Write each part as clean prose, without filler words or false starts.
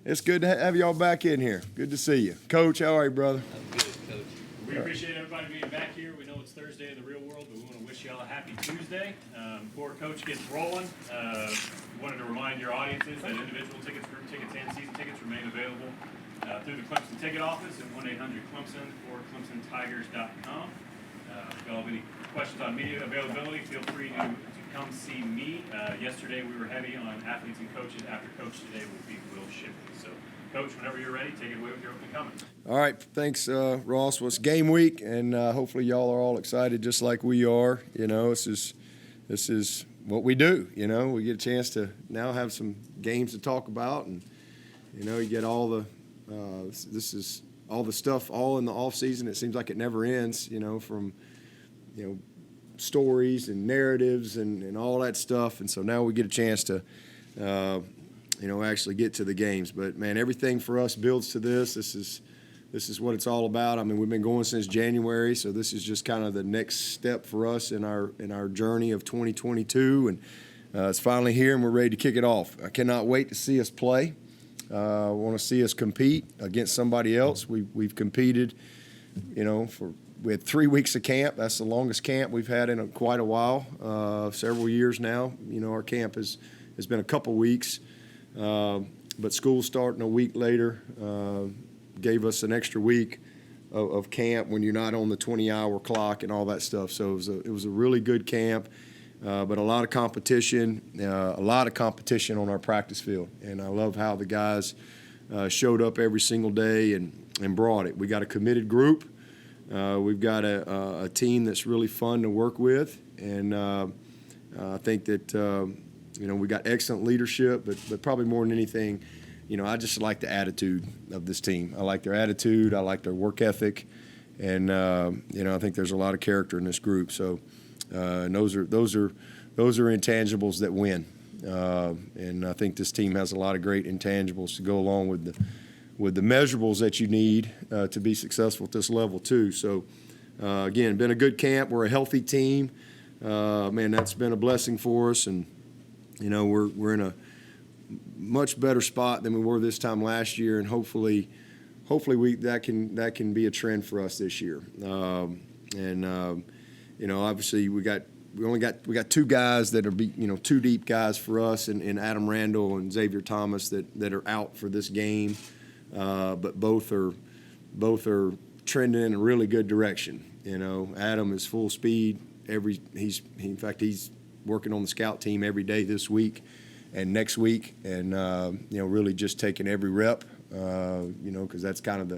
It's good to have y'all back in here. Good to see you. Coach, how are you, brother? I'm good, Coach. We appreciate everybody being back here. We know it's Thursday in the real world, but we want to wish y'all a happy Tuesday. Before Coach gets rolling, we wanted to remind your audiences that individual tickets, group tickets, and season tickets remain available through the Clemson ticket office at 1-800-CLEMSON or ClemsonTigers.com. If y'all have any questions on media availability, feel free to come see me. Yesterday we were heavy on athletes and coaches. After Coach today will be Will Shipley. So, Coach, whenever you're ready, take it away with your opening comments. All right, thanks, Ross. Well, it's game week, and hopefully y'all are all excited just like we are. You know, this is what we do. You know, we get a chance to now have some games to talk about, and you know, you get all the this is all the stuff all in the off season. It seems like it never ends. You know, from stories and narratives and all that stuff, and so now we get a chance to actually get to the games. But man, everything for us builds to this. This is what it's all about. I mean, we've been going since January, so this is just kind of the next step for us in our journey of 2022, and it's finally here, and we're ready to kick it off. I cannot wait to see us play. I want to see us compete against somebody else. We've competed, we had 3 weeks of camp. That's the longest camp we've had in quite a while, several years now. You know, our camp has been a couple weeks, but school starting a week later gave us an extra week of camp when you're not on the 20-hour clock and all that stuff. So it was a really good camp, but a lot of competition on our practice field. And I love how the guys showed up every single day and brought it. We got a committed group. We've got a team that's really fun to work with, and I think that we got excellent leadership, but probably more than anything, I just like the attitude of this team. I like their attitude. I like their work ethic, and I think there's a lot of character in this group. So, and those are intangibles that win, and I think this team has a lot of great intangibles to go along with the measurables that you need to be successful at this level too. So, again, been a good camp. We're a healthy team. Man, that's been a blessing for us, and we're in a much better spot than we were this time last year, and hopefully that can be a trend for us this year. Obviously we got two guys that are two deep guys for us, and Adam Randall and Xavier Thomas that are out for this game. But both are trending in a really good direction. Adam is full speed. He's working on the scout team every day this week and next week, and really just taking every rep. Because that's kind of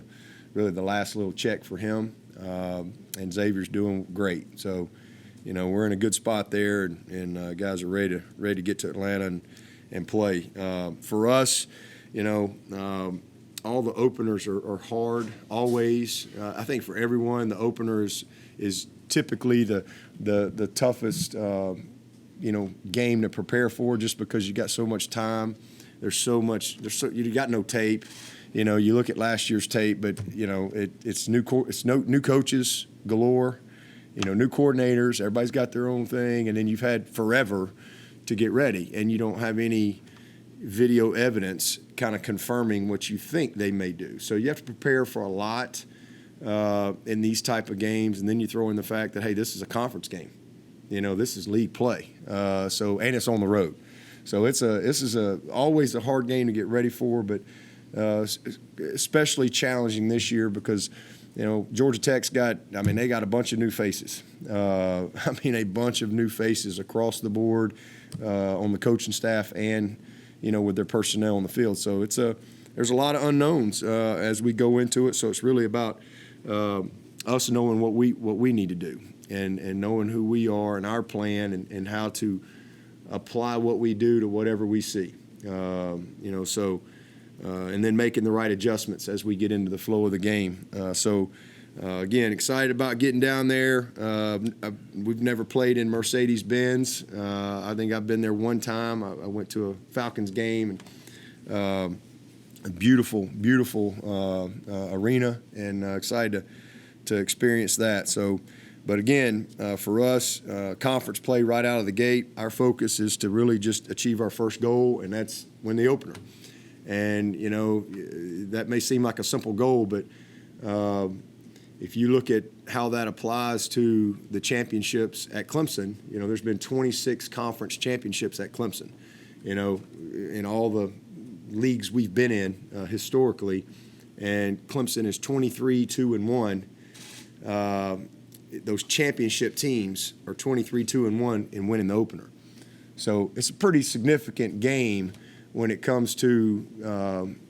the last little check for him. And Xavier's doing great. So, we're in a good spot there, and guys are ready to get to Atlanta and play. For us, all the openers are hard always. I think for everyone, the opener is typically the toughest game to prepare for, just because you got so much time. You got no tape. You look at last year's tape, but it's new coaches galore. New coordinators. Everybody's got their own thing, and then you've had forever to get ready, and you don't have any video evidence kind of confirming what you think they may do. So you have to prepare for a lot in these type of games, and then you throw in the fact that, hey, this is a conference game. This is league play. And it's on the road. So this is always a hard game to get ready for, but especially challenging this year because Georgia Tech's they got a bunch of new faces. A bunch of new faces across the board on the coaching staff and with their personnel on the field. So there's a lot of unknowns as we go into it. So it's really about us knowing what we need to do and knowing who we are and our plan and how to apply what we do to whatever we see. And then making the right adjustments as we get into the flow of the game. Again, excited about getting down there. We've never played in Mercedes-Benz. I think I've been there one time. I went to a Falcons game, and a beautiful arena, and excited to experience that. So, but again, for us, conference play right out of the gate, our focus is to really just achieve our first goal, and that's win the opener. And, you know, that may seem like a simple goal, but if you look at how that applies to the championships at Clemson, you know, there's been 26 conference championships at Clemson, you know, in all the leagues we've been in historically. And Clemson is 23-2-1. Those championship teams are 23-2-1 in winning the opener. So it's a pretty significant game when it comes to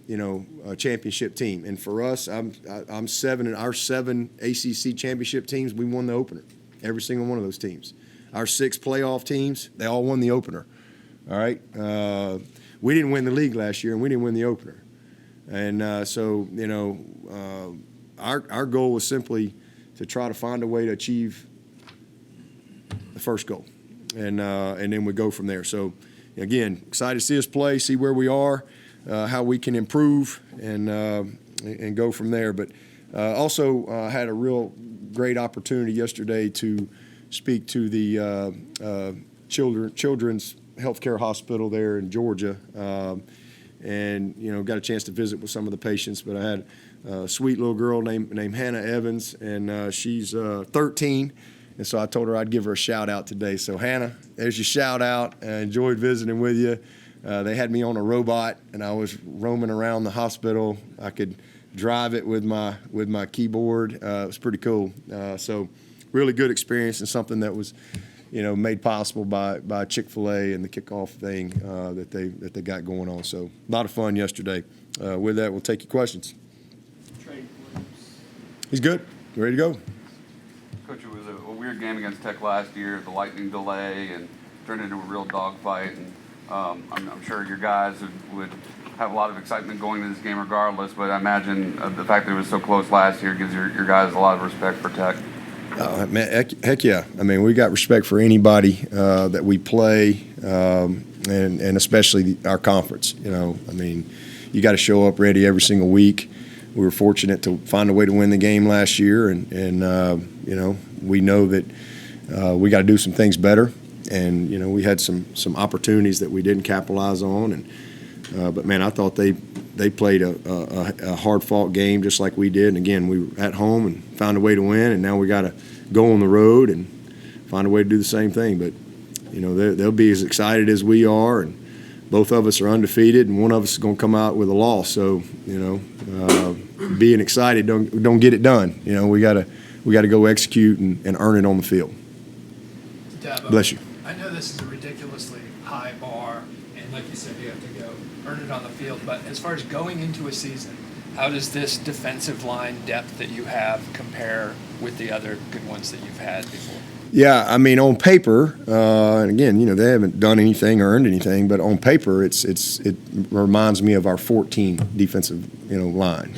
you know, a championship team. And for us, I'm seven, and our 7 ACC championship teams, we won the opener. Every single one of those teams. Our 6 playoff teams, they all won the opener. All right. We didn't win the league last year, and we didn't win the opener. And so, you know, our goal was simply to try to find a way to achieve the first goal, and then we go from there. So, again, excited to see us play, see where we are, how we can improve, and go from there. But also had a real great opportunity yesterday to speak to the Children's Healthcare Hospital there in Georgia. And, you know, got a chance to visit with some of the patients. But I had a sweet little girl named Hannah Evans, and she's 13. And so I told her I'd give her a shout-out today. So, Hannah, there's your shout-out. I enjoyed visiting with you. They had me on a robot, and I was roaming around the hospital. I could drive it with my keyboard. It was pretty cool. So really good experience, and something that was, you know, made possible by Chick-fil-A and the kickoff thing that they got going on. So a lot of fun yesterday. With that, we'll take your questions. He's good. Ready to go. Coach, it was a weird game against Tech last year, the lightning delay, and turned into a real dogfight. And I'm sure your guys would have a lot of excitement going into this game regardless, but I imagine the fact that it was so close last year gives your guys a lot of respect for Tech. Man, heck yeah. I mean, we got respect for anybody that we play, and especially our conference. You know, I mean, you got to show up ready every single week. We were fortunate to find a way to win the game last year, and you know, we know that we got to do some things better. And, you know, we had some opportunities that we didn't capitalize on. And but, man, I thought they played a hard-fought game just like we did. And, again, we were at home and found a way to win, and now we got to go on the road and find a way to do the same thing. But, you know, they'll be as excited as we are, and both of us are undefeated, and one of us is going to come out with a loss. So, you know, being excited don't get it done. You know, we got to go execute and earn it on the field. Dabo, Bless you. I know this is a ridiculously high bar, and like you said, you have to go earn it on the field. But as far as going into a season, how does this defensive line depth that you have compare with the other good ones that you've had before? Yeah, I mean, on paper, and again, you know, they haven't done anything or earned anything, but on paper, it reminds me of our 14 defensive, you know, line.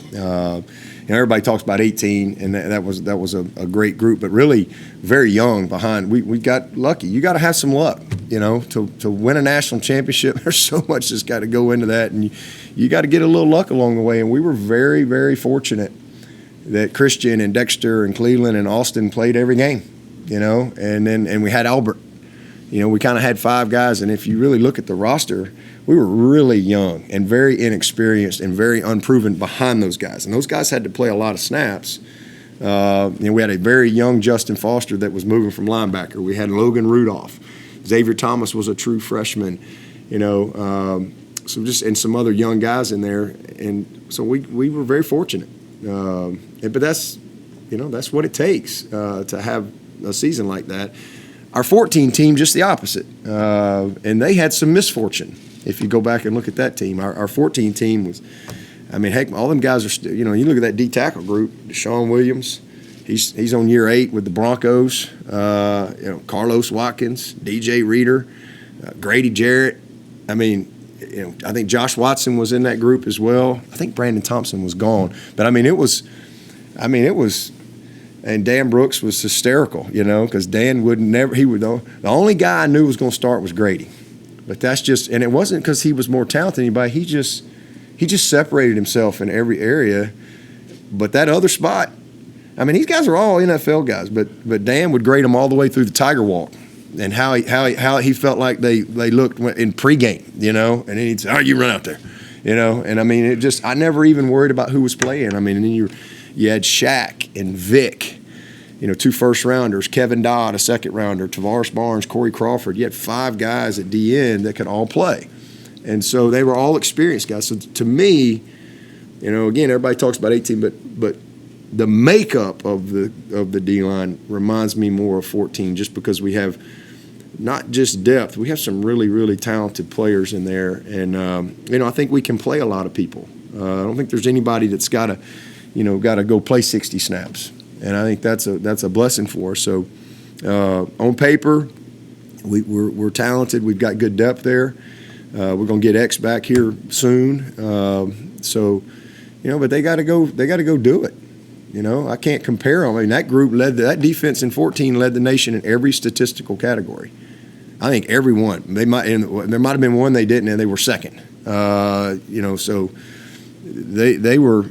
You know, everybody talks about 18, and that was a great group, but really very young behind. We got lucky. You got to have some luck, you know, to win a national championship. There's so much that's got to go into that, and you got to get a little luck along the way. And we were very, very fortunate that Christian and Dexter and Cleveland and Austin played every game, you know, and we had Albert. You know, we kind of had 5 guys, and if you really look at the roster, we were really young and very inexperienced and very unproven behind those guys. And those guys had to play a lot of snaps. You know, we had a very young Justin Foster that was moving from linebacker. We had Logan Rudolph. Xavier Thomas was a true freshman, you know, so just and some other young guys in there. And so we were very fortunate. But that's, you know, that's what it takes to have a season like that. Our 14 team, just the opposite. And they had some misfortune. If you go back and look at that team, our 14 team was, I mean, heck, all them guys are still, you know, you look at that D tackle group, Deshaun Williams, he's on year 8 with the Broncos, you know, Carlos Watkins, DJ Reader, Grady Jarrett. I mean, you know, I think Josh Watson was in that group as well. I think Brandon Thompson was gone. But, I mean, it was, and Dan Brooks was hysterical, you know, because Dan would never, the only guy I knew was going to start was Grady. But that's just, and it wasn't because he was more talented than anybody. He just separated himself in every area. But that other spot, I mean, these guys are all NFL guys. But Dan would grade them all the way through the Tiger Walk, and how he felt like they looked in pregame, you know. And then he'd say, "Oh, you run out there," you know. And I mean, I never even worried about who was playing. I mean, and then you had Shaq and Vic, you know, 2 first-rounders, Kevin Dodd, a second-rounder, Tavares Barnes, Corey Crawford. You had 5 guys at DN that could all play. And so they were all experienced guys. So to me, you know, again, everybody talks about 18, but the makeup of the D-line reminds me more of 14 just because we have not just depth. We have some really, really talented players in there. And, you know, I think we can play a lot of people. I don't think there's anybody that's got to go play 60 snaps. And I think that's a blessing for us. So on paper, we're talented. We've got good depth there. We're going to get X back here soon. So, you know, but they got to go do it. You know, I can't compare them. I mean, that group that defense in 14 led the nation in every statistical category. I think every one. There might have been one they didn't, and they were second. You know, so they were.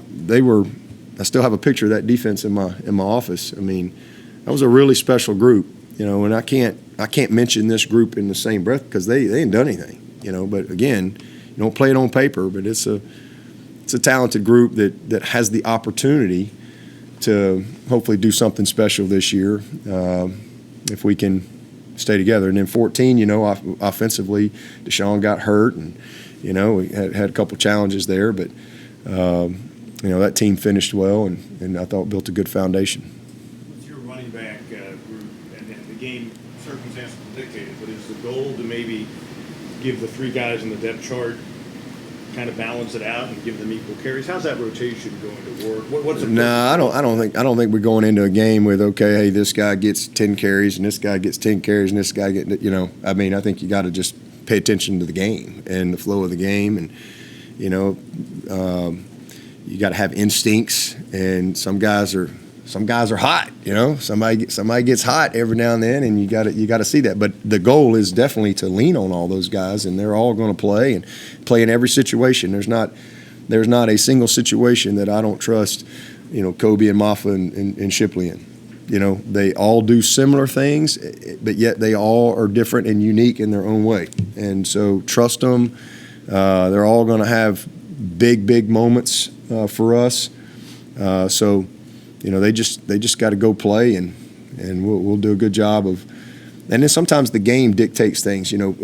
I still have a picture of that defense in my office. I mean, that was a really special group. You know, and I can't mention this group in the same breath because they ain't done anything. You know, but again, you don't play it on paper, but it's a talented group that has the opportunity to hopefully do something special this year if we can stay together. And then 14, you know, offensively, Deshaun got hurt, and you know we had a couple challenges there, but you know that team finished well, and I thought built a good foundation. With your running back group and the game circumstances dictated, but is the goal to maybe give the 3 guys in the depth chart kind of balance it out and give them equal carries? How's that rotation going to work? What's No, I don't think we're going into a game with, okay, hey, this guy gets 10 carries and this guy gets 10 carries and this guy gets, you know, I mean, I think you got to just pay attention to the game and the flow of the game, and you know, you got to have instincts, and some guys are hot, you know. Somebody gets hot every now and then, and you got to see that. But the goal is definitely to lean on all those guys, and they're all going to play and play in every situation. There's not a single situation that I don't trust, you know, Kobe and Maffa and Shipley in. You know, they all do similar things, but yet they all are different and unique in their own way. And so trust them. They're all going to have big moments for us. So. You know, they just got to go play, and we'll do a good job of. And then sometimes the game dictates things, you know,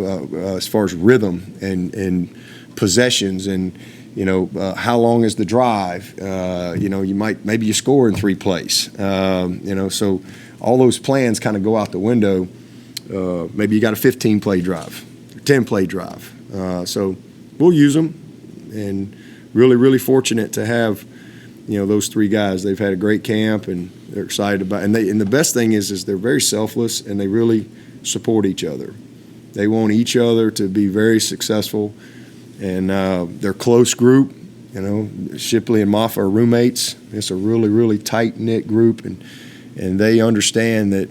as far as rhythm and possessions, and you know, how long is the drive? You know, maybe you score in 3 plays. You know, so all those plans kind of go out the window. Maybe you got a 15-play drive, 10-play drive. So we'll use them, and really fortunate to have. You know, those 3 guys, they've had a great camp, and they're excited about it. And the best thing is they're very selfless, and they really support each other. They want each other to be very successful, and they're a close group. You know, Shipley and Maffa are roommates. It's a really tight-knit group, and they understand that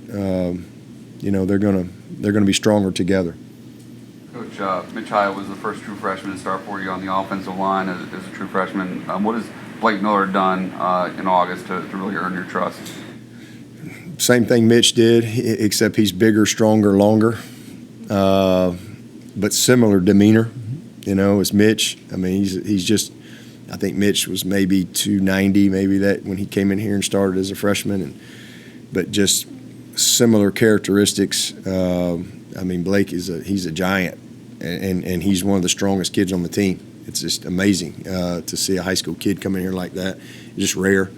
you know they're gonna be stronger together. Coach, Mitch Hyatt was the first true freshman to start for you on the offensive line as a true freshman. What has Blake Miller done in August to really earn your trust? Same thing Mitch did, except he's bigger, stronger, longer, but similar demeanor, you know, as Mitch. I mean, he's just – I think Mitch was maybe 290, maybe that when he came in here and started as a freshman, but just similar characteristics. I mean, Blake he's a giant, and he's one of the strongest kids on the team. It's just amazing to see a high school kid come in here like that. It's just rare.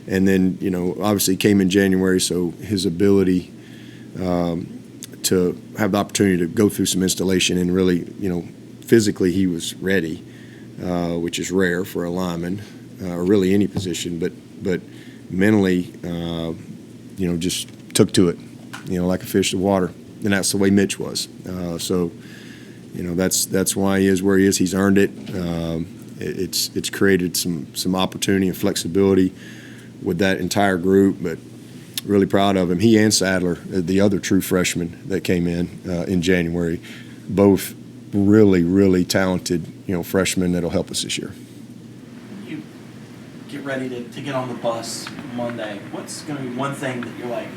And then, you know, obviously came in January, so his ability to have the opportunity to go through some installation and really, you know, physically he was ready, which is rare for a lineman or really any position. But mentally, you know, just took to it, you know, like a fish to water. And that's the way Mitch was. So. You know, that's why he is where he is. He's earned it. It's created some opportunity and flexibility with that entire group, but really proud of him. He and Sadler, the other true freshman that came in January, both really talented, you know, freshmen that'll help us this year. You get ready to get on the bus Monday. What's going to be one thing that you're like,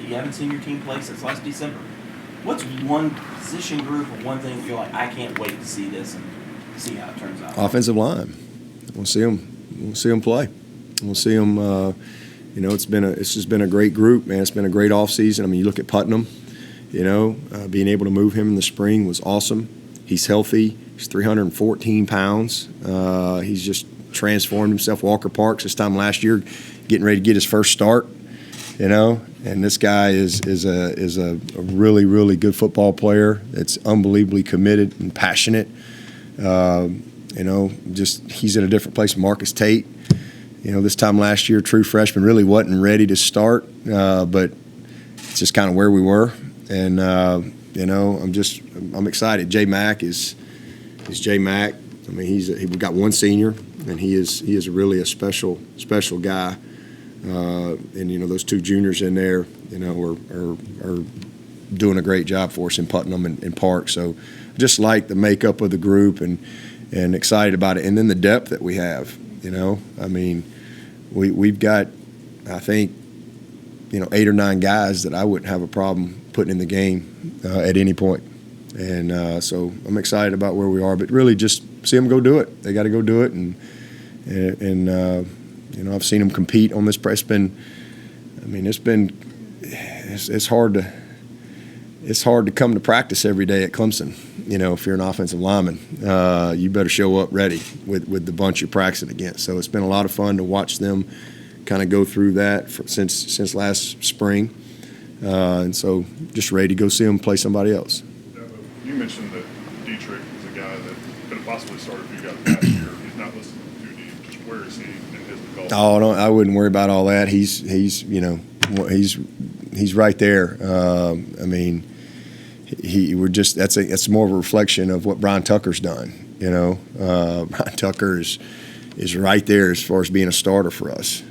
you haven't seen your team play since last December? What's one position group or one thing that you're like, I can't wait to see this and see how it turns out. Offensive line. We'll see them. We'll see them play. We'll see them. It's just been a great group, man. It's been a great offseason. I mean, you look at Putnam. Being able to move him in the spring was awesome. He's healthy. He's 314 pounds. He's just transformed himself. Walker Parks this time last year, getting ready to get his first start. And this guy is a really, really good football player. That's unbelievably committed and passionate. He's in a different place. Marcus Tate, this time last year, true freshman, really wasn't ready to start, but it's just kind of where we were. And I'm excited. J Mack is J Mack. I mean, we've got one senior, and he is really a special guy. And those two juniors in there, are doing a great job for us in Putnam and Park. So, just like the makeup of the group and excited about it, and then the depth that we have. I mean, we've got, I think, 8 or 9 guys that I wouldn't have a problem putting in the game at any point. And so I'm excited about where we are, but really just see them go do it. They got to go do it, and I've seen them compete on this press. It's hard to come to practice every day at Clemson. If you're an offensive lineman, you better show up ready with the bunch you're practicing against. So it's been a lot of fun to watch them kind of go through that since last spring. And so just ready to go see them play somebody else. You mentioned that Dietrich is a guy that could have possibly started for you guys last year. He's not listed too deep. Just where is he in his development? Oh, I wouldn't worry about all that. He's right there. That's more of a reflection of what Brian Tucker's done. Brian Tucker is right there as far as being a starter for us.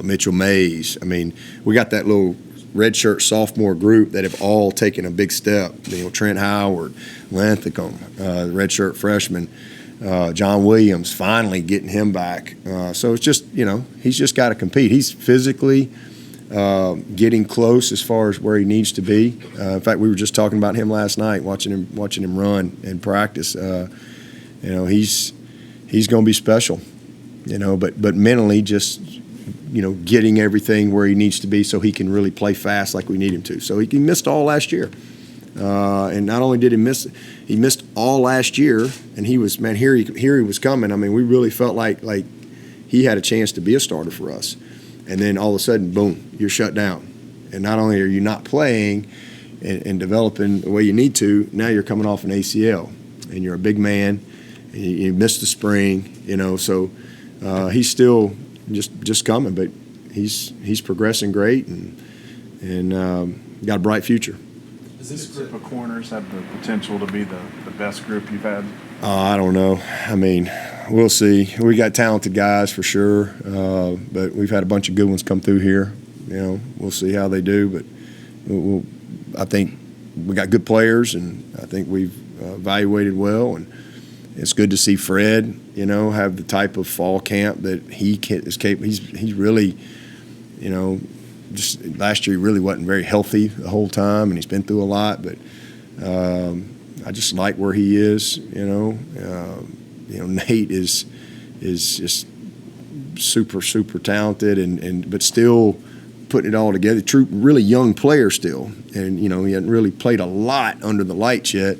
Mitchell Mays. I mean, we got that little redshirt sophomore group that have all taken a big step. Trent Howard, Linthicum, redshirt freshman, John Williams, finally getting him back. So it's just, he's just got to compete. He's physically getting close as far as where he needs to be. In fact, we were just talking about him last night, watching him run and practice. He's going to be special, but mentally just, getting everything where he needs to be so he can really play fast like we need him to. So he missed all last year. And not only did he missed all last year, and he was, here he was coming. I mean, we really felt like he had a chance to be a starter for us. And then all of a sudden, boom, you're shut down. And not only are you not playing and developing the way you need to, now you're coming off an ACL. And you're a big man, and you missed the spring, so he's still just coming, but he's progressing great and got a bright future. Does this group of corners have the potential to be the best group you've had? I don't know. I mean, we'll see. We got talented guys for sure, but we've had a bunch of good ones come through here. We'll see how they do, but I think we got good players, and I think we've evaluated well, and it's good to see Fred, have the type of fall camp that he is capable. He's really, just last year he really wasn't very healthy the whole time, and he's been through a lot. But I just like where he is. Nate is just super talented, but still putting it all together. True, really young player still, and he hadn't really played a lot under the lights yet.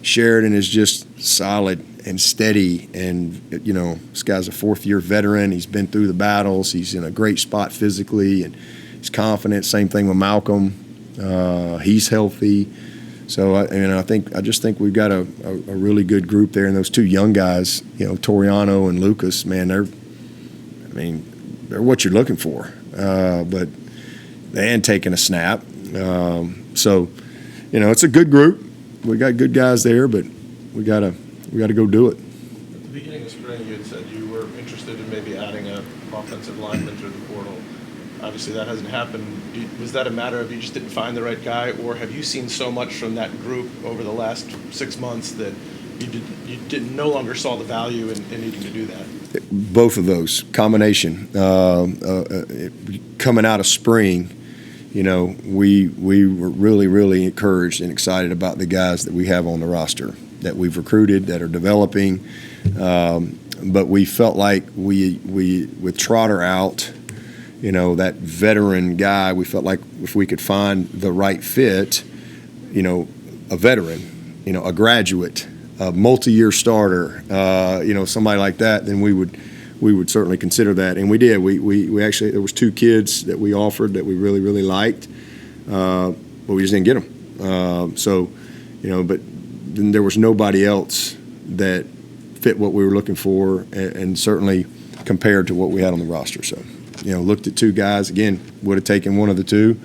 Sheridan is just solid and steady, and this guy's a 4th-year veteran. He's been through the battles. He's in a great spot physically, and he's confident. Same thing with Malcolm. He's healthy. So I just think we've got a really good group there, and those 2 young guys, Toriano and Lucas, man, they're what you're looking for. But they hadn't taken a snap. So it's a good group. We got good guys there, but we gotta go do it. At the beginning of spring, you had said you were interested in maybe adding an offensive lineman through the portal. Obviously, that hasn't happened. Was that a matter of you just didn't find the right guy, or have you seen so much from that group over the last 6 months that you no longer saw the value in needing to do that? Both of those combination. Coming out of spring, we were really encouraged and excited about the guys that we have on the roster. that we've recruited that are developing. But we felt like we with Trotter out, you know, that veteran guy, we felt like if we could find the right fit, you know, a veteran, you know, a graduate, a multi-year starter, you know, somebody like that, then we would certainly consider that. And we did. We actually, there was 2 kids that we offered that we really, really liked, but we just didn't get them. So, you know, but then there was nobody else that fit what we were looking for, and certainly compared to what we had on the roster. So, you know, looked at 2 guys, again, would have taken one of the 2,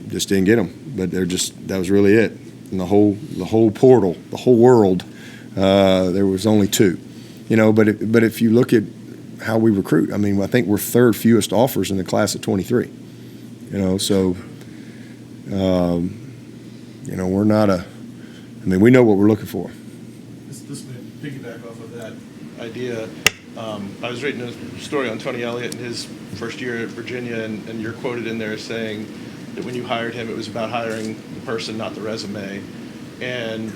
just didn't get them. But that was really it. In the whole portal, the whole world, there was only 2. You know, but if you look at how we recruit, I mean, I think we're 3rd fewest offers in the class of 23. You know, so, you know, we're not I mean, we know what we're looking for. This may piggyback off of that idea. I was reading a story on Tony Elliott in his first year at Virginia, and you're quoted in there saying that when you hired him, it was about hiring the person, not the resume. And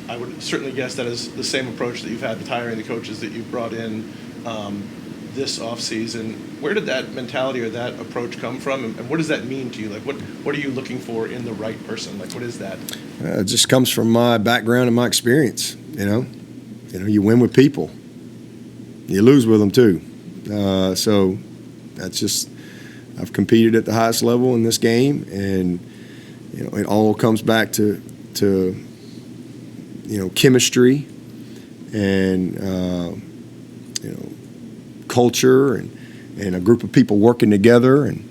I would certainly guess that is the same approach that you've had with hiring the coaches that you've brought in this offseason. Where did that mentality or that approach come from, and what does that mean to you? Like, what are you looking for in the right person? Like, what is that? It just comes from my background and my experience. You know, you win with people, you lose with them too. So that's just, I've competed at the highest level in this game, and you know, it all comes back to you know, chemistry and you know, culture and a group of people working together. And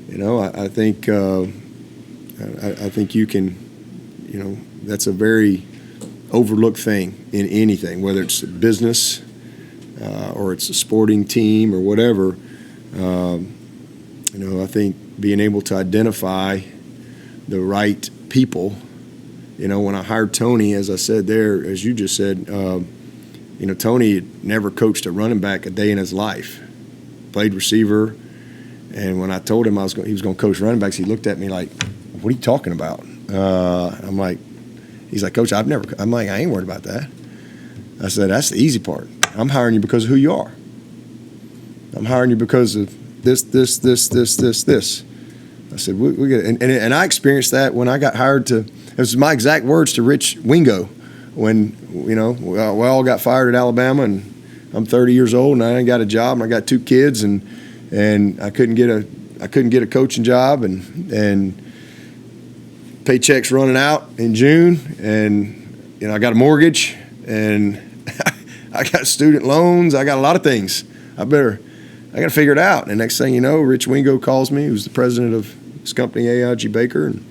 you know, I think I think you can, you know, that's a very overlooked thing in anything, whether it's a business or it's a sporting team or whatever. You know, I think being able to identify the right people. You know, when I hired Tony, as I said there, as you just said, you know, Tony had never coached a running back a day in his life. Played receiver, and when I told him he was going to coach running backs, he looked at me like, "What are you talking about?" I'm like, he's like, "Coach, I'm like, I ain't worried about that." I said, "That's the easy part. I'm hiring you because of who you are. I'm hiring you because of this. I said, we get it. And I experienced that when I got hired to, it was my exact words to Rich Wingo when, you know, we all got fired at Alabama, and I'm 30 years old and I ain't got a job, and I got 2 kids, and I couldn't get a coaching job, and paychecks running out in June, and you know, I got a mortgage, and I got student loans, I got a lot of things. I got to figure it out. And next thing you know, Rich Wingo calls me, who's the president of his company, AIG Baker, and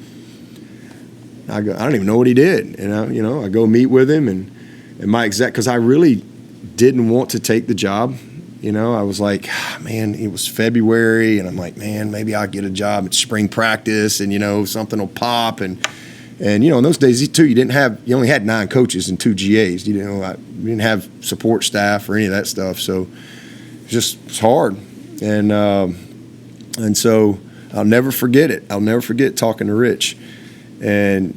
I go, I don't even know what he did. And I go meet with him, and my exact, because I really didn't want to take the job. You know, I was like, man, it was February, and I'm like, man, maybe I'll get a job at spring practice, and you know, something will pop. And you know, in those days too, you only had 9 coaches and 2 GAs. You know, you didn't have support staff or any of that stuff. So it's hard. And so I'll never forget it. I'll never forget talking to Rich. And,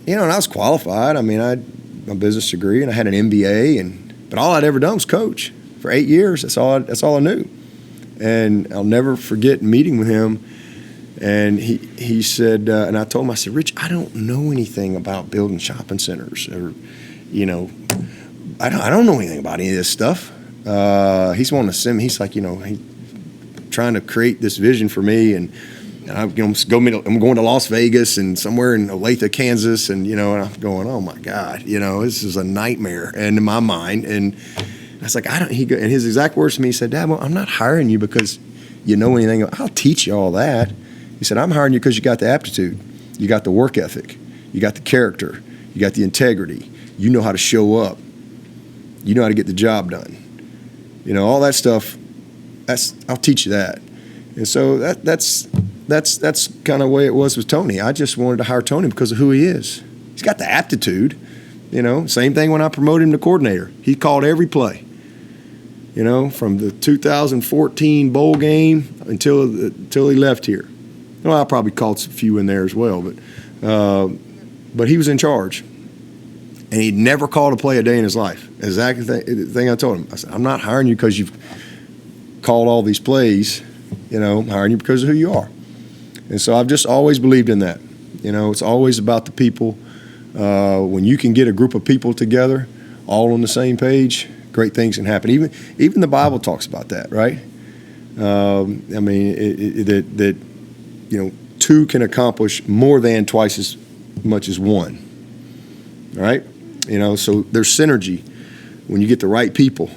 you know, and I was qualified. I mean, I had my business degree and I had an MBA, but all I'd ever done was coach for 8 years. That's all I knew. And I'll never forget meeting with him. And he said, and I told him, I said, Rich, I don't know anything about building shopping centers, or, you know, I don't know anything about any of this stuff. He's wanting to send me. He's like, you know, trying to create this vision for me, and I'm going to Las Vegas and somewhere in Olathe, Kansas, and you know, and I'm going, oh my God, you know, this is a nightmare, and in my mind, and I was like, and his exact words to me, he said, Dabo, I'm not hiring you because you know anything. I'll teach you all that. He said, I'm hiring you because you got the aptitude, you got the work ethic, you got the character, you got the integrity, you know how to show up, you know how to get the job done. You know, all that stuff, I'll teach you that. And so that's kind of the way it was with Tony. I just wanted to hire Tony because of who he is. He's got the aptitude. You know, same thing when I promoted him to coordinator. He called every play. You know, from the 2014 bowl game until he left here. Well, I probably called a few in there as well, but he was in charge. And he'd never called a play a day in his life. Exactly the thing I told him. I said, I'm not hiring you because you've called all these plays. I'm hiring you because of who you are. And so I've just always believed in that. It's always about the people. When you can get a group of people together, all on the same page, great things can happen. Even the Bible talks about that, right? That two can accomplish more than twice as much as one. All right? So there's synergy when you get the right people.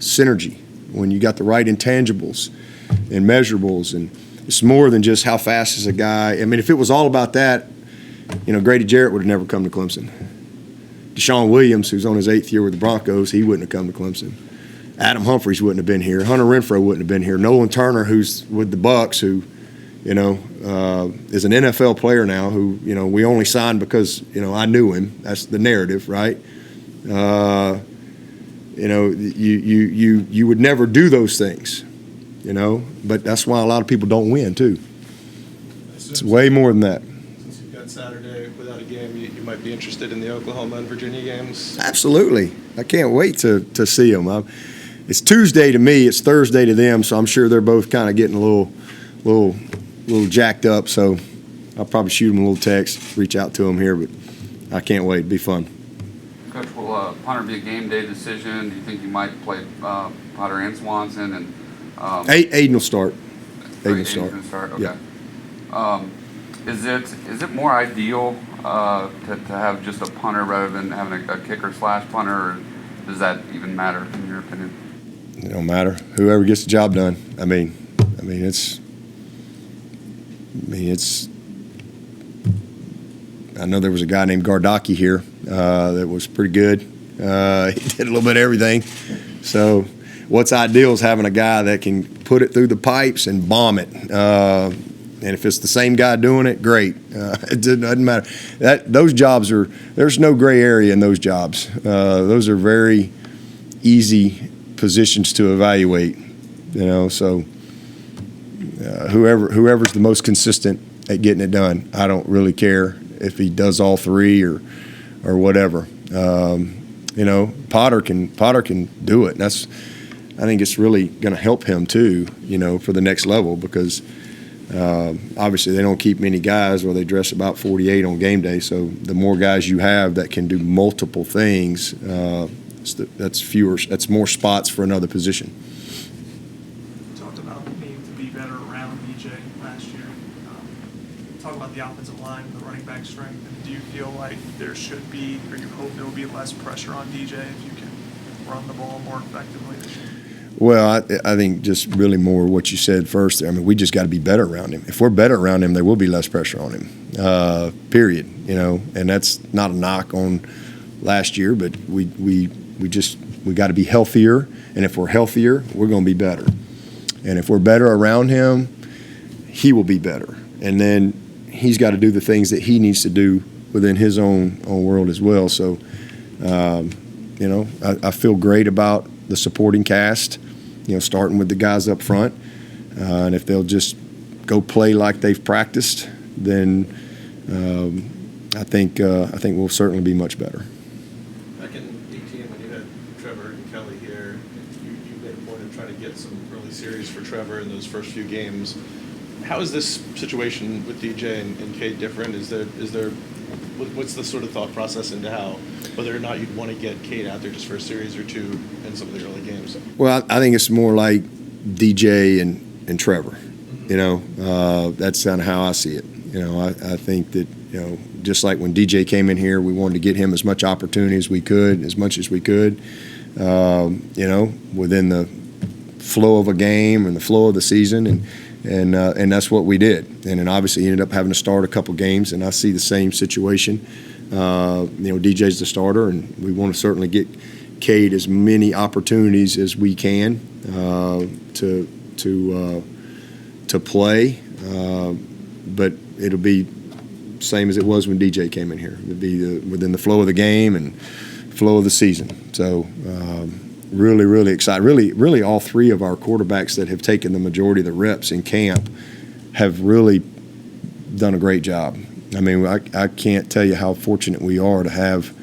Synergy when you got the right intangibles and measurables, and it's more than just how fast is a guy. If it was all about that, Grady Jarrett would have never come to Clemson. Deshaun Williams, who's on his 8th year with the Broncos, he wouldn't have come to Clemson. Adam Humphries wouldn't have been here. Hunter Renfrow wouldn't have been here. Nolan Turner, who's with the Bucks, who, is an NFL player now, who, we only signed because, I knew him. That's the narrative, right? You would never do those things, but that's why a lot of people don't win, too. It's way more than that. Since you've got Saturday without a game, you might be interested in the Oklahoma and Virginia games? Absolutely. I can't wait to see them. It's Tuesday to me. It's Thursday to them, so I'm sure they're both kind of getting a little jacked up. So I'll probably shoot them a little text, reach out to them here, but I can't wait. It'll be fun. Coach, will punter be a game day decision? Do you think you might play Potter and Swanson? And Aiden will start. Aiden's gonna start. Okay. Yeah. Is it more ideal to have just a punter rather than having a kicker / punter, or does that even matter in your opinion? It don't matter. Whoever gets the job done. I know there was a guy named Gardaki here that was pretty good. He did a little bit of everything. So what's ideal is having a guy that can put it through the pipes and bomb it. And if it's the same guy doing it, great. It doesn't matter. Those jobs there's no gray area in those jobs. Those are very easy positions to evaluate. So whoever's the most consistent at getting it done, I don't really care if he does all three or whatever. Potter can do it. And I think it's really going to help him too. For the next level, because obviously they don't keep many guys, or they dress about 48 on game day. So the more guys you have that can do multiple things, that's more spots for another position. You talked about needing to be better around DJ last year. Talk about the offensive line, the running back strength. And do you feel like there should be, or you hope there will be less pressure on DJ if you can run the ball more effectively this year? Well, I think just really more what you said first there. We just got to be better around him. If we're better around him, there will be less pressure on him, period. And that's not a knock on last year, but we got to be healthier. And if we're healthier, we're going to be better. And if we're better around him, he will be better. And then he's got to do the things that he needs to do within his own world as well. So, I feel great about the supporting cast, starting with the guys up front. And if they'll just go play like they've practiced, then I think we'll certainly be much better. Back in 2018, when you had Trevor and Kelly here, you made a point of trying to get some early series for Trevor in those first few games. How is this situation with DJ and Cade different? What's the sort of thought process into whether or not you'd want to get Cade out there just for a series or two in some of the early games? Well, I think it's more like DJ and Trevor. That's kind of how I see it. I think that, just like when DJ came in here, we wanted to get him as much opportunity as we could, within the flow of a game and the flow of the season, and that's what we did. And then obviously he ended up having to start a couple games, and I see the same situation. DJ's the starter, and we want to certainly get Cade as many opportunities as we can to play. But it'll be same as it was when DJ came in here. It'll be within the flow of the game and flow of the season. So really, really excited. Really all three of our quarterbacks that have taken the majority of the reps in camp have really done a great job. I can't tell you how fortunate we are to have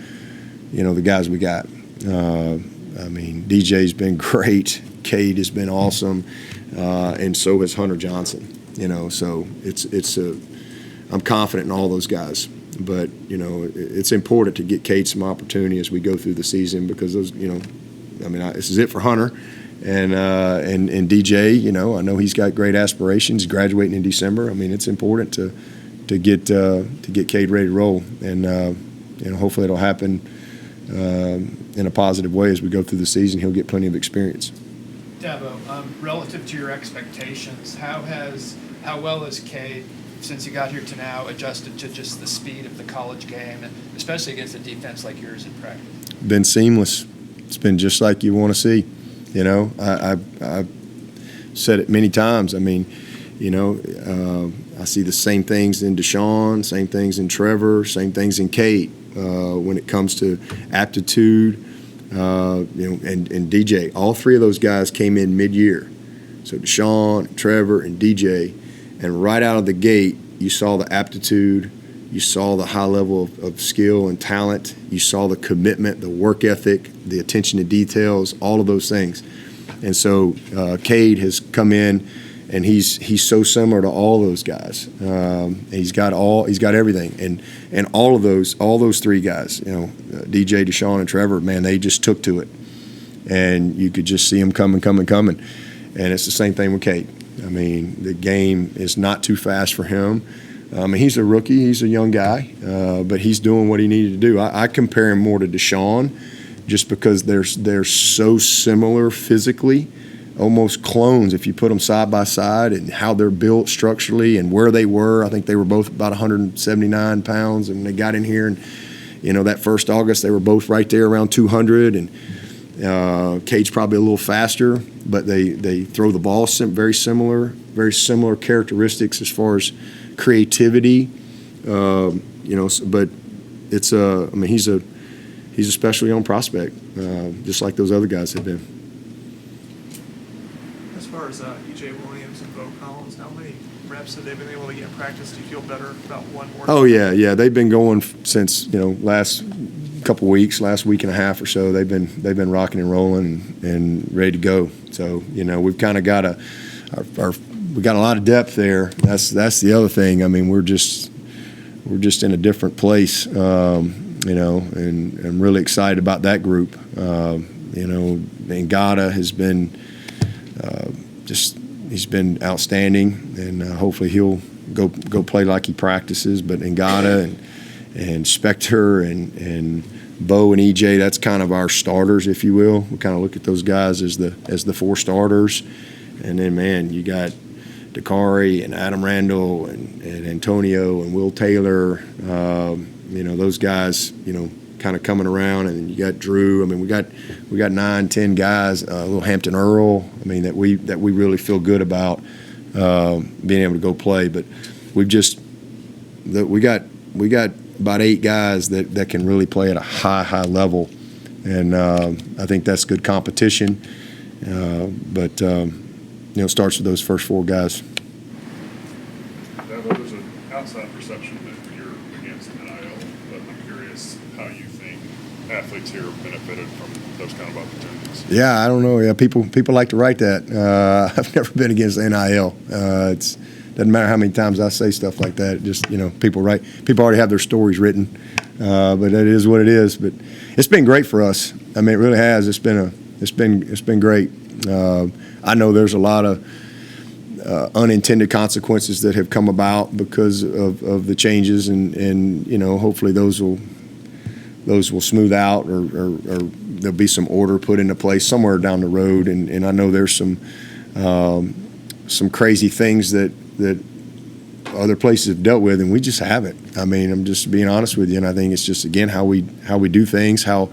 the guys we got. I mean, DJ's been great. Cade has been awesome, and so has Hunter Johnson. So I'm confident in all those guys. But it's important to get Cade some opportunity as we go through the season, because those, this is it for Hunter, and DJ. I know he's got great aspirations. He's graduating in December. I mean, it's important to get Cade ready to roll, and hopefully it'll happen in a positive way as we go through the season. He'll get plenty of experience. Dabo, relative to your expectations, how well has Cade, since you got here to now, adjusted to just the speed of the college game, and especially against a defense like yours in practice? Been seamless. It's been just like you want to see. I've said it many times. I mean, I see the same things in Deshaun, same things in Trevor, same things in Cade when it comes to aptitude, and DJ. All three of those guys came in mid-year. So Deshaun, Trevor, and DJ. And right out of the gate, you saw the aptitude, you saw the high level of skill and talent, you saw the commitment, the work ethic, the attention to details, all of those things. And so Cade has come in, and he's so similar to all those guys. And he's got everything. And all those three guys, DJ, Deshaun, and Trevor, man, they just took to it. And you could just see them coming. And it's the same thing with Cade. I mean, the game is not too fast for him. He's a rookie. He's a young guy, but he's doing what he needed to do. I compare him more to Deshaun just because they're so similar physically, almost clones if you put them side by side, and how they're built structurally and where they were. I think they were both about 179 pounds, and they got in here, and, that first August they were both right there around 200, and Cade's probably a little faster, but they throw the ball very similar characteristics as far as creativity. But it's he's a special young prospect, just like those other guys have been. As far as E.J. Williams and Bo Collins, how many reps have they been able to get in practice? Do you feel better about one more? Oh yeah, they've been going since last couple weeks, last week and a half or so. They've been rocking and rolling and ready to go. So we've kind of got we got a lot of depth there. That's the other thing. I mean, we're just in a different place, and I'm really excited about that group. Ngata has been he's been outstanding, and hopefully he'll go play like he practices. But Ngata and Spector and Bo and EJ, that's kind of our starters, if you will. We kind of look at those guys as the four starters. And then, man, you got Dakari and Adam Randall and Antonio and Will Taylor. Those guys, kind of coming around. And then you got Drew. I mean, we got 9-10 guys. Little Hampton Earl. I mean, that we really feel good about being able to go play. But we got about 8 guys that can really play at a high level, and I think that's good competition. But it starts with those first 4 guys. Dabo, there's an outside perception that you're against NIL, but I'm curious how you think athletes here benefited from those kind of opportunities. Yeah, I don't know. Yeah, people like to write that. I've never been against NIL. It's doesn't matter how many times I say stuff like that. Just people already have their stories written, but it is what it is. But it's been great for us. I mean, it really has. It's been great. I know there's a lot of unintended consequences that have come about because of the changes, and hopefully those will smooth out, or there'll be some order put into place somewhere down the road. And I know there's some crazy things that other places have dealt with, and we just haven't. I mean, I'm just being honest with you, and I think it's just, again, how we do things, how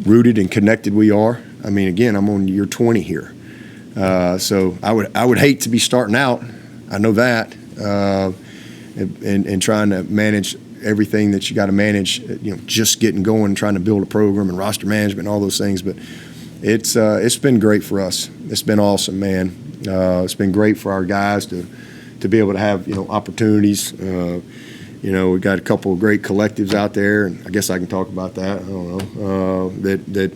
rooted and connected we are. I mean, again, I'm on year 20 here, so I would hate to be starting out. I know that, and trying to manage everything that you got to manage. Just getting going, trying to build a program and roster management and all those things, but. It's been great for us. It's been awesome, man. It's been great for our guys to be able to have opportunities. You know, we got a couple of great collectives out there, and I guess I can talk about that. I don't know that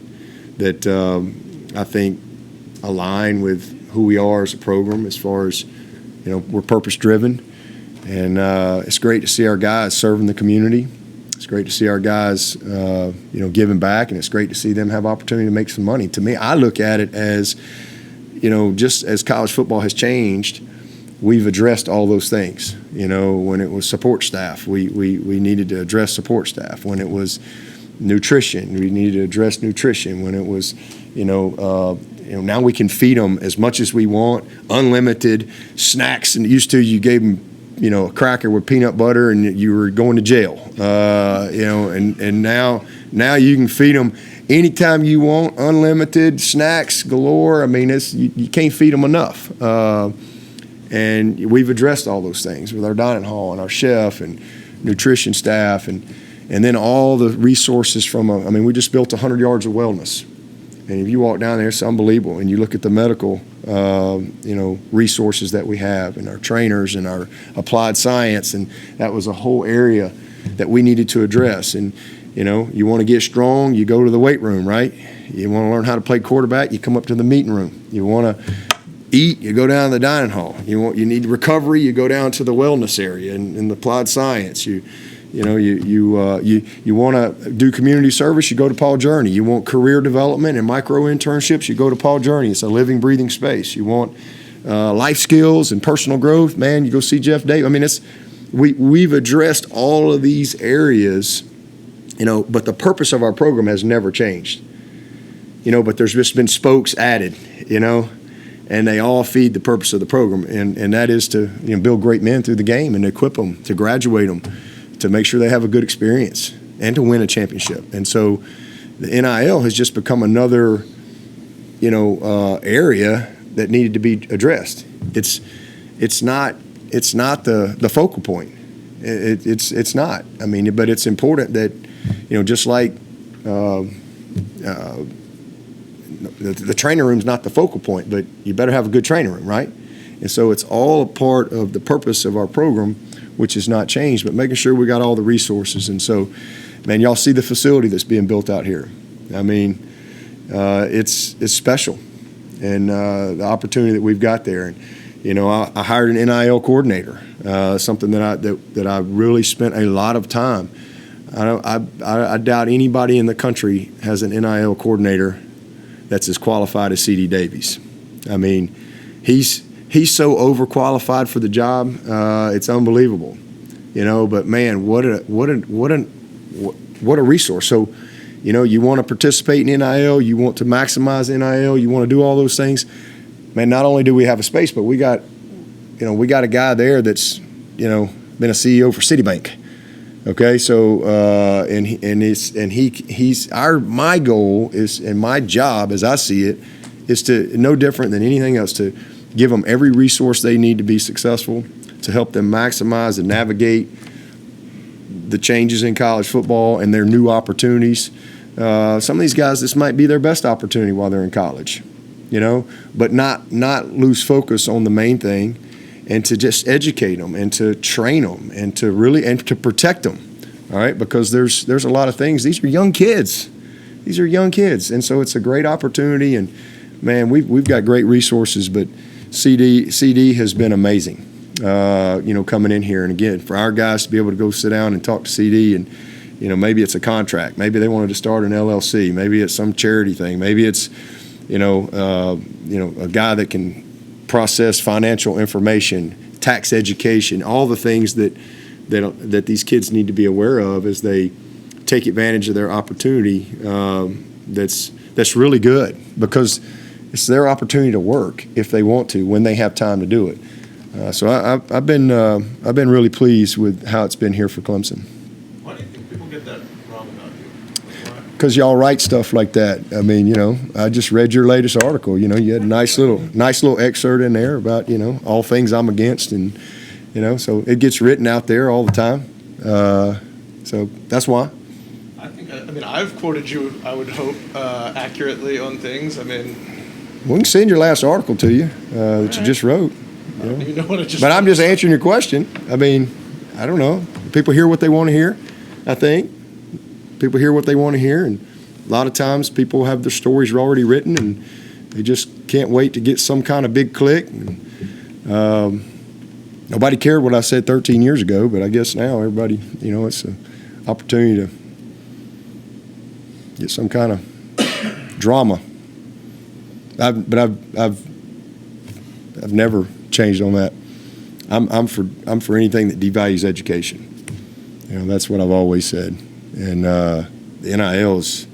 I think align with who we are as a program. As far as, you know, we're purpose driven, and it's great to see our guys serving the community. It's great to see our guys, you know, giving back, and it's great to see them have opportunity to make some money. To me, I look at it as, you know, just as college football has changed, we've addressed all those things. You know, when it was support staff, we needed to address support staff. When it was nutrition, we needed to address nutrition. When it was, you know, now we can feed them as much as we want, unlimited snacks. And used to, you gave them, you know, a cracker with peanut butter and you were going to jail. You know, and now you can feed them anytime you want, unlimited snacks galore. I mean, you can't feed them enough. And we've addressed all those things with our dining hall and our chef and nutrition staff and then all the resources from we just built 100 yards of wellness. And if you walk down there, it's unbelievable. And you look at the medical, you know, resources that we have and our trainers and our applied science, and that was a whole area that we needed to address. And, you know, you want to get strong, you go to the weight room, right? You want to learn how to play quarterback, you come up to the meeting room. You want to eat, you go down to the dining hall. You need recovery, you go down to the wellness area and the applied science. You want to do community service, you go to Paul Journey. You want career development and micro internships, you go to Paul Journey. It's a living, breathing space. You want life skills and personal growth, man, you go see Jeff Davis. I mean, we've addressed all of these areas, you know, but the purpose of our program has never changed. You know, but there's just been spokes added, you know, and they all feed the purpose of the program, and that is to, you know, build great men through the game and equip them, to graduate them, to make sure they have a good experience and to win a championship. And so the NIL has just become another, you know, area that needed to be addressed. It's not the focal point. It's not. I mean, but it's important that, you know, just like the training room's not the focal point, but you better have a good training room, right? And so it's all a part of the purpose of our program, which has not changed, but making sure we got all the resources. And so, man, y'all see the facility that's being built out here. I mean, it's special, and the opportunity that we've got there. And, you know, I hired an NIL coordinator, something that I really spent a lot of time. I doubt anybody in the country has an NIL coordinator that's as qualified as C.D. Davies. I mean, he's so overqualified for the job. It's unbelievable, you know. But man, what a resource. So, you know, you want to participate in NIL, you want to maximize NIL, you want to do all those things. Man, not only do we have a space, but we got a guy there that's, you know, been a CEO for Citibank. Okay, so my goal is, and my job as I see it, is to, no different than anything else, to give them every resource they need to be successful, to help them maximize and navigate the changes in college football and their new opportunities. Some of these guys, this might be their best opportunity while they're in college, you know, but not lose focus on the main thing, and to just educate them and to train them and to protect them, all right? Because there's a lot of things. These are young kids. And so it's a great opportunity. And man, we've got great resources. But CD has been amazing, you know, coming in here. And again, for our guys to be able to go sit down and talk to CD, and, you know, maybe it's a contract, maybe they wanted to start an LLC, maybe it's some charity thing, maybe it's, you know, a guy that can process financial information, tax education, all the things that these kids need to be aware of as they take advantage of their opportunity. That's really good, because it's their opportunity to work if they want to, when they have time to do it. So I've been really pleased with how it's been here for Clemson. Why do you think people get that wrong about you? Why? Because y'all write stuff like that. I mean, you know, I just read your latest article. You know, you had a nice little excerpt in there about, you know, all things I'm against, and, you know, so it gets written out there all the time. So that's why. I mean, I've quoted you, I would hope, accurately on things. I mean, we can send your last article to you that you just wrote. I don't even know what I just. But I'm just answering your question. I mean, I don't know. People hear what they want to hear, I think. People hear what they want to hear, and a lot of times people have their stories already written, and they just can't wait to get some kind of big click. And, nobody cared what I said 13 years ago, but I guess now everybody, it's an opportunity to get some kind of drama. But I've never changed on that. I'm for anything that devalues education. That's what I've always said. And the NIL is,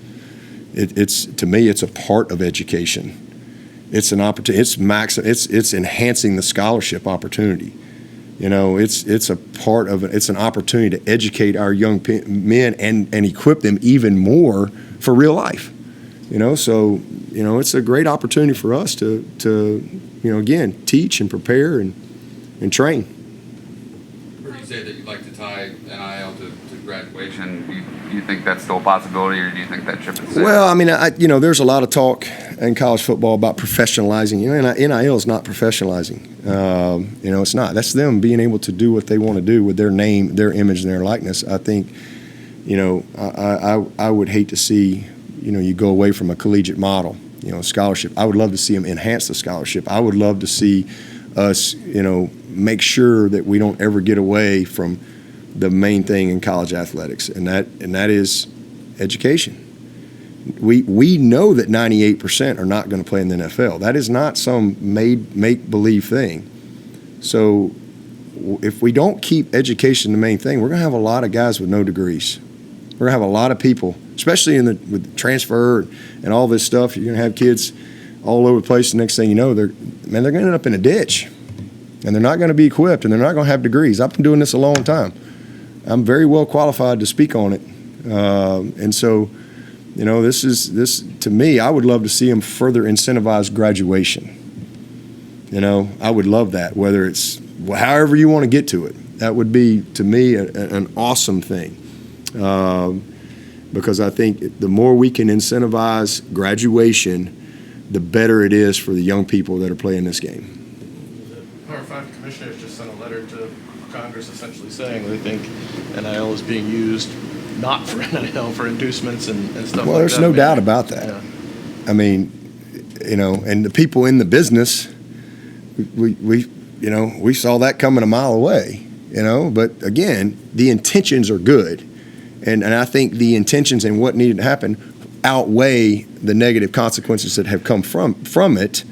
it's to me, it's a part of education. It's an opportunity. It's enhancing the scholarship opportunity. It's a part of it. It's an opportunity to educate our young men and equip them even more for real life. So it's a great opportunity for us to again, teach and prepare and train. Heard you say that you'd like to tie NIL to graduation. Do you think that's still a possibility, or do you think that ship is sailed? Well, I mean, there's a lot of talk in college football about professionalizing. NIL is not professionalizing. It's not. That's them being able to do what they want to do with their name, their image, and their likeness. I think, I would hate to see, you go away from a collegiate model, scholarship. I would love to see them enhance the scholarship. I would love to see us, make sure that we don't ever get away from the main thing in college athletics, and that is education. We know that 98% are not going to play in the NFL. That is not some make-believe thing. So if we don't keep education the main thing, we're going to have a lot of guys with no degrees. We're going to have a lot of people, especially with the transfer and all this stuff. You're going to have kids all over the place. The next thing you know, they're going to end up in a ditch, and they're not going to be equipped, and they're not going to have degrees. I've been doing this a long time. I'm very well qualified to speak on it, and so, this to me, I would love to see them further incentivize graduation. I would love that. Whether it's however you want to get to it, that would be to me an awesome thing, because I think the more we can incentivize graduation, the better it is for the young people that are playing this game. Power 5 commissioners just sent a letter to Congress essentially saying they think NIL is being used not for NIL, for inducements and stuff like that. Well, there's no doubt about that. Yeah. I mean, and the people in the business, we saw that coming a mile away, but again, the intentions are good. And I think the intentions and what needed to happen outweigh the negative consequences that have come from it.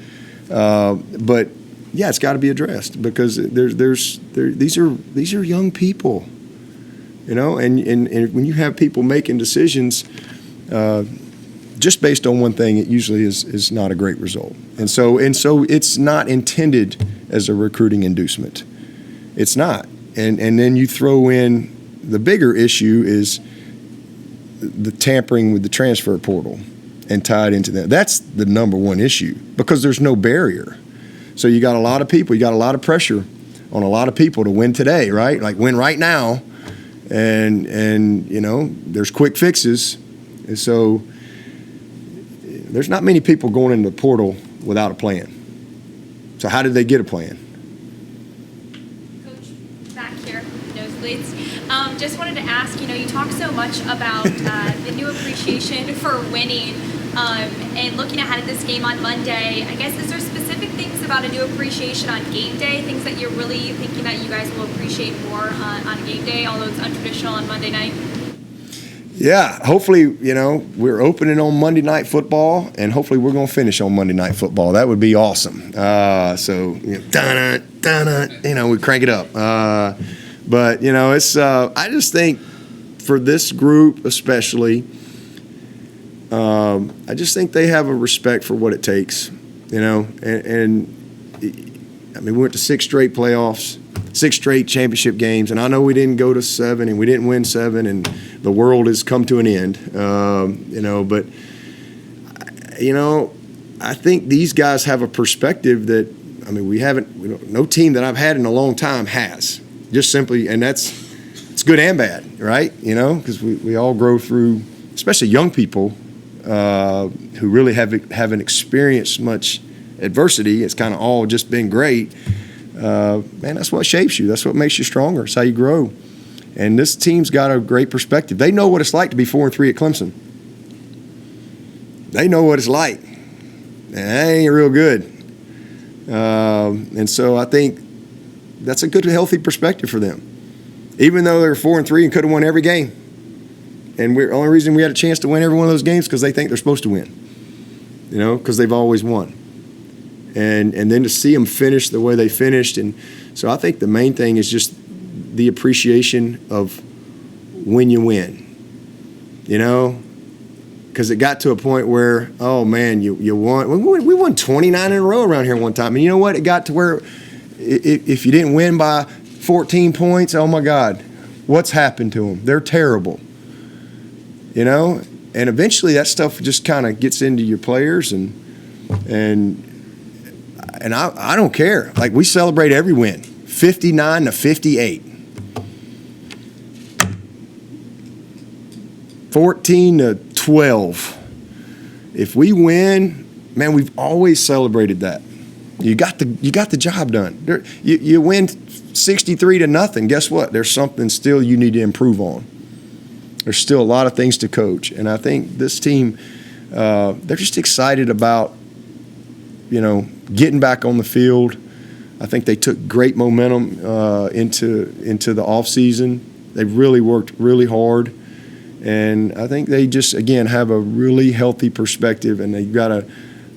But yeah, it's got to be addressed, because these are young people, and when you have people making decisions just based on one thing, it usually is not a great result. And so it's not intended as a recruiting inducement. It's not. And then you throw in the bigger issue is the tampering with the transfer portal and tied into that. That's the number one issue, because there's no barrier. So you got a lot of people, you got a lot of pressure on a lot of people to win today, right? Like win right now. And there's quick fixes. And so there's not many people going into the portal without a plan. So how did they get a plan? Coach, back here, nosebleeds. Just wanted to ask, you talk so much about the new appreciation for winning, and looking ahead at this game on Monday. I guess, is there specific things about a new appreciation on game day, things that you're really thinking that you guys will appreciate more on game day, although it's untraditional on Monday night? Yeah, hopefully, we're opening on Monday Night Football, and hopefully we're going to finish on Monday Night Football. That would be awesome. So, we crank it up. But, it's I just think for this group especially, I just think they have a respect for what it takes, and I mean, we went to 6 straight playoffs, 6 straight championship games, and I know we didn't go to 7 and we didn't win 7, and the world has come to an end, but I think these guys have a perspective that, I mean, no team that I've had in a long time has, just simply, and it's good and bad, right? Because we all grow through, especially young people who really haven't experienced much adversity. It's kind of all just been great. Man, that's what shapes you. That's what makes you stronger. It's how you grow. And this team's got a great perspective. They know what it's like to be 4-3 at Clemson. They know what it's like. And that ain't real good. And so I think that's a good, healthy perspective for them. Even though they're 4-3 and could have won every game. And the only reason we had a chance to win every one of those games because they think they're supposed to win. You know, because they've always won. And then to see them finish the way they finished. And so I think the main thing is just the appreciation of when you win. You know, because it got to a point where, oh, man, you won. We won 29 in a row around here one time. And you know what? It got to where if you didn't win by 14 points, oh, my God, what's happened to them? They're terrible. You know? And eventually that stuff just kind of gets into your players, and I don't care. Like, we celebrate every win, 59-58. 14-12. If we win, man, we've always celebrated that. You got the job done. You win 63-0. Guess what? There's something still you need to improve on. There's still a lot of things to coach, and I think this team, they're just excited about, you know, getting back on the field. I think they took great momentum into the offseason. They really worked really hard. And I think they just, again, have a really healthy perspective, and they've got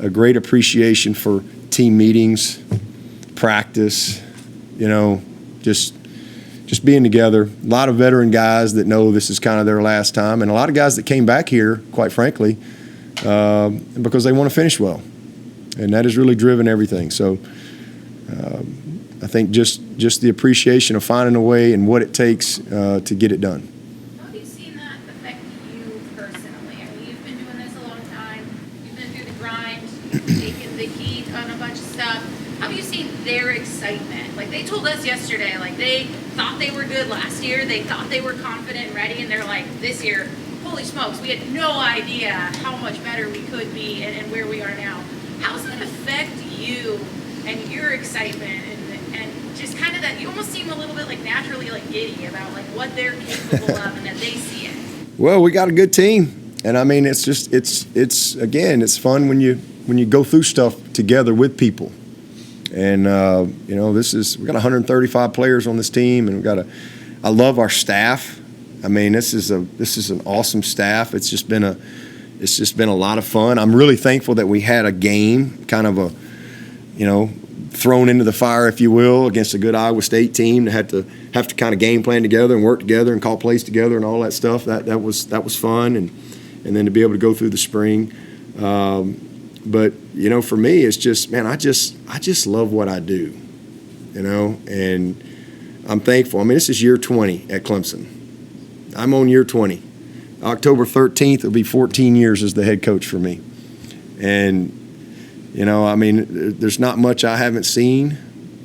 a great appreciation for team meetings, practice, you know, just being together. A lot of veteran guys that know this is kind of their last time, and a lot of guys that came back here, quite frankly, because they want to finish well. And that has really driven everything. So I think just the appreciation of finding a way and what it takes to get it done. How have you seen that affect you personally? I mean, you've been doing this a long time. You've been through the grind. You've taken the heat on a bunch of stuff. How have you seen their excitement? Like, they told us yesterday, like, they thought they were good last year. They thought they were confident and ready. And they're like, this year, holy smokes, we had no idea how much better we could be and where we are now. How does that affect you and your excitement and just kind of that, you almost seem a little bit like naturally like giddy about like what they're capable of and that they see it? Well, we got a good team, and I mean, it's just it's again, it's fun when you go through stuff together with people, and you know, we got 135 players on this team, and I love our staff. I mean, this is an awesome staff. It's just been a lot of fun. I'm really thankful that we had a game, kind of thrown into the fire, if you will, against a good Iowa State team that have to kind of game plan together and work together and call plays together and all that stuff. That was fun, and then to be able to go through the spring. But you know, for me, it's just, man, I just love what I do, you know, and I'm thankful. I mean, this is year 20 at Clemson. I'm on year 20. October 13th will be 14 years as the head coach for me. And, you know, I mean, there's not much I haven't seen.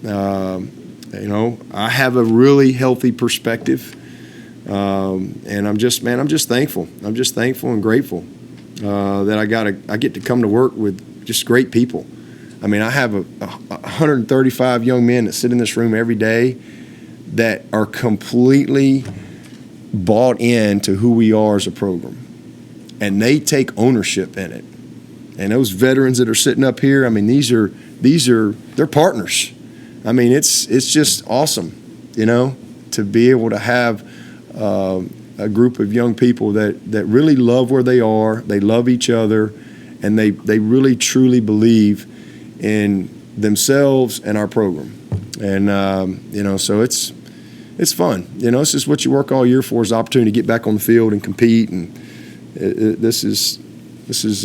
You know, I have a really healthy perspective. And I'm just thankful. I'm just thankful and grateful that I get to come to work with just great people. I mean, I have 135 young men that sit in this room every day that are completely bought into who we are as a program, and they take ownership in it. And those veterans that are sitting up here, I mean, they're partners. I mean, it's just awesome, you know, to be able to have a group of young people that really love where they are, they love each other, and they really truly believe in themselves and our program. And you know, so it's fun. You know, this is what you work all year for, is the opportunity to get back on the field and compete. And this is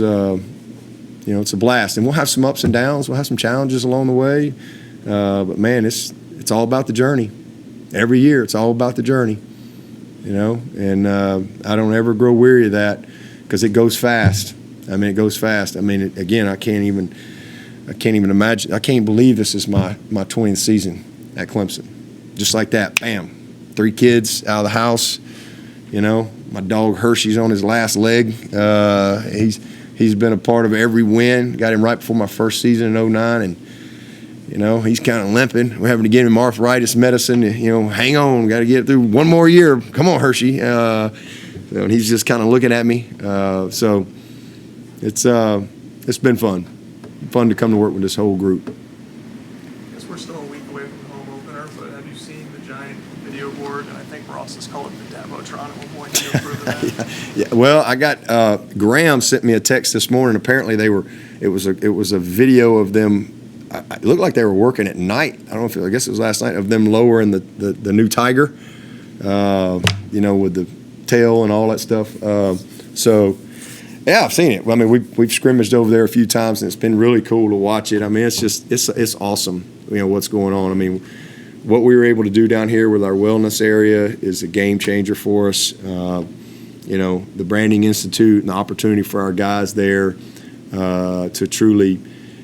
you know, it's a blast. And we'll have some ups and downs. We'll have some challenges along the way. But man, it's all about the journey. Every year, it's all about the journey. You know, and I don't ever grow weary of that, because it goes fast. I mean, it goes fast. I mean, again, I can't even imagine. I can't believe this is my 20th season at Clemson. Just like that, bam, 3 kids out of the house. You know, my dog Hershey's on his last leg. He's been a part of every win. Got him right before my first season in 2009, and You know, he's kind of limping. We're having to give him arthritis medicine. You know, hang on, got to get through one more year. Come on, Hershey. And he's just kind of looking at me. So it's been fun to come to work with this whole group. I guess we're still a week away from the home opener, but have you seen the giant video board? And I think Ross has called it the Dabotron at one point. Can you approve of that? Yeah, well, I got Graham sent me a text this morning. Apparently, it was a video of them. It looked like they were working at night. I don't know if I guess it was last night of them lowering the new Tiger. You know, with the tail and all that stuff. So, yeah, I've seen it. I mean, we've scrimmaged over there a few times, and it's been really cool to watch it. I mean, it's awesome. You know what's going on. I mean, what we were able to do down here with our wellness area is a game changer for us. You know, the Branding Institute and the opportunity for our guys there to truly,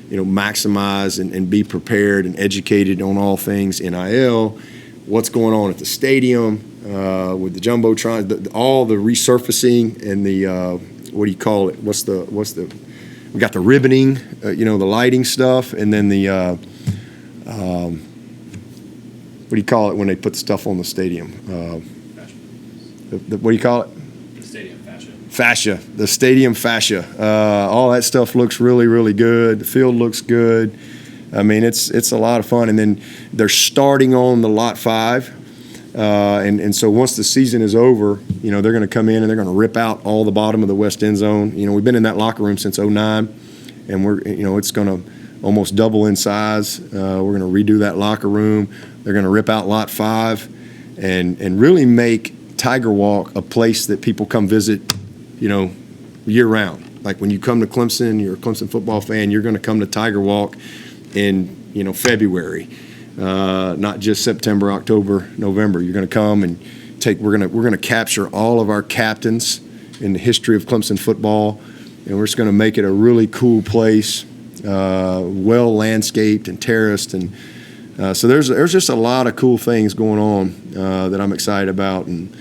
you know, maximize and be prepared and educated on all things NIL, what's going on at the stadium with the Jumbotron, all the resurfacing and the, what do you call it? We got the ribboning, you know, the lighting stuff, and then the, what do you call it when they put stuff on the stadium? What do you call it? The stadium fascia. Fascia, the stadium fascia. All that stuff looks really, really good. The field looks good. I mean, it's a lot of fun. And then they're starting on the Lot 5. And so once the season is over, you know, they're going to come in and they're going to rip out all the bottom of the west end zone. You know, we've been in that locker room since 2009, and it's going to almost double in size. We're going to redo that locker room. They're going to rip out Lot 5 and really make Tiger Walk a place that people come visit, you know, year round. Like when you come to Clemson, you're a Clemson football fan, you're going to come to Tiger Walk in, you know, February, not just September, October, November. You're going to come and we're going to capture all of our captains in the history of Clemson football, and we're just going to make it a really cool place, well landscaped and terraced, and so there's just a lot of cool things going on that I'm excited about, and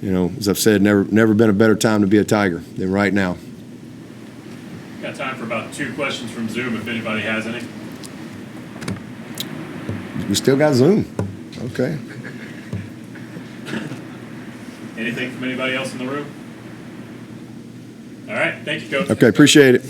you know, as I've said, never been a better time to be a Tiger than right now. Got time for about 2 questions from Zoom if anybody has any. We still got Zoom. Okay. Anything from anybody else in the room? All right, thank you, Coach. Okay, appreciate it.